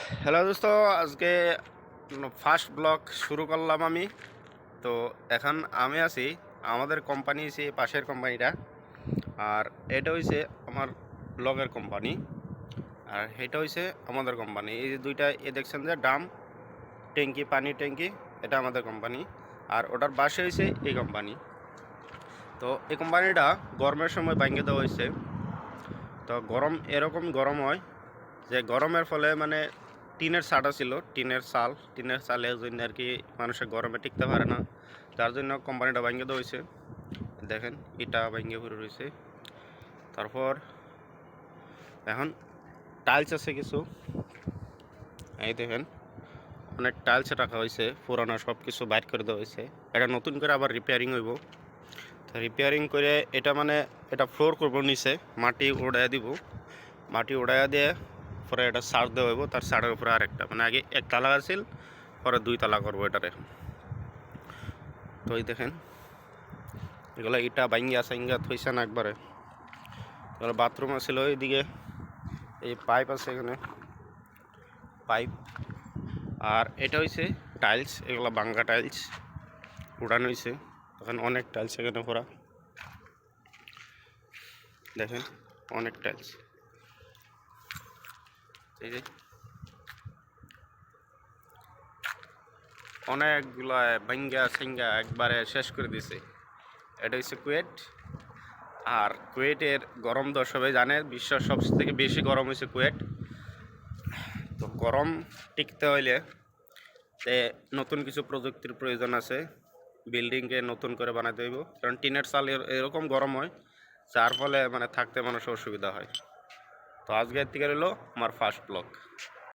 Hello দোস্ত, আজকে first blog শুরু করলাম আমি। তো এখন আমি আছি আমাদের কোম্পানি, হচ্ছে পাশের কোম্পানিটা। আর এটা হইছে আমার ব্লগের কোম্পানি, আর এটা হইছে আমাদের কোম্পানি। এই যে দুইটা দেখছেন যে ড্রাম, ট্যাঙ্কি, পানি ট্যাঙ্কি, এটা আমাদের কোম্পানি। আর ওটার পাশে হইছে এই কোম্পানি। তো এই কোম্পানিটা গরমের সময় ভাঙিয়ে দেওয়া হয়েছে। তো এরকম গরম হয় যে গরমের ফলে মানে টিনের ছাটা ছিল, টিনের চালের জন্য আর কি মানুষের গরমে টিকতে পারে না। তার জন্য কোম্পানিটা ভাঙিয়ে দেওয়া হয়েছে। দেখেন ইটা ভাঙিয়ে পড়ে রয়েছে। তারপর এখন টাইলস আছে কিছু, এই দেখেন অনেক টাইলস রাখা হয়েছে, পুরানো সব কিছু বাইর করে দেওয়া হয়েছে। এটা নতুন করে আবার রিপেয়ারিং হইব। তো রিপেয়ারিং করে এটা মানে এটা ফ্লোর করবো, নিচে মাটি উড়াইয়া দিব। মাটি উড়াইয়া দিয়ে পরে এটা সার দেওয়া হইব, তার সারের উপরে আরেকটা, মানে আগে একতলা আছিল, পরে 2 তলা করবো এটারে। তো এই দেখেন এগুলো ইটা ভাঙ্গিয়া সাঙ্গিয়া থইছে না একবারে। এগুলো বাথরুম আছিল এইদিকে, এই পাইপ আছে এখানে, পাইপ। আর এটা হইছে টাইলস, এগুলো ভাঙ্গা টাইলস উড়ানো হয়েছে। তখন অনেক টাইলস এখানে ভরা, দেখেন অনেক টাইলস। এই যে অনেকগুলা ভাঙ্গা সিঙ্গা একবারে শেষ করে দিছে। এটা হচ্ছে কুয়েট। আর কুয়েটের গরম তো সবাই জানে, বিশ্বের সবথেকে বেশি গরম হয়েছে কুয়েট। তো গরম টিকতে হইলে নতুন কিছু প্রযুক্তির প্রয়োজন আছে। বিল্ডিংকে নতুন করে বানাতে হইব, কারণ টিনের চাল এরকম গরম হয়, যার ফলে মানে থাকতে মানুষের অসুবিধা হয়। তো আজকের থেকে রইল আমার ফার্স্ট ব্লগ।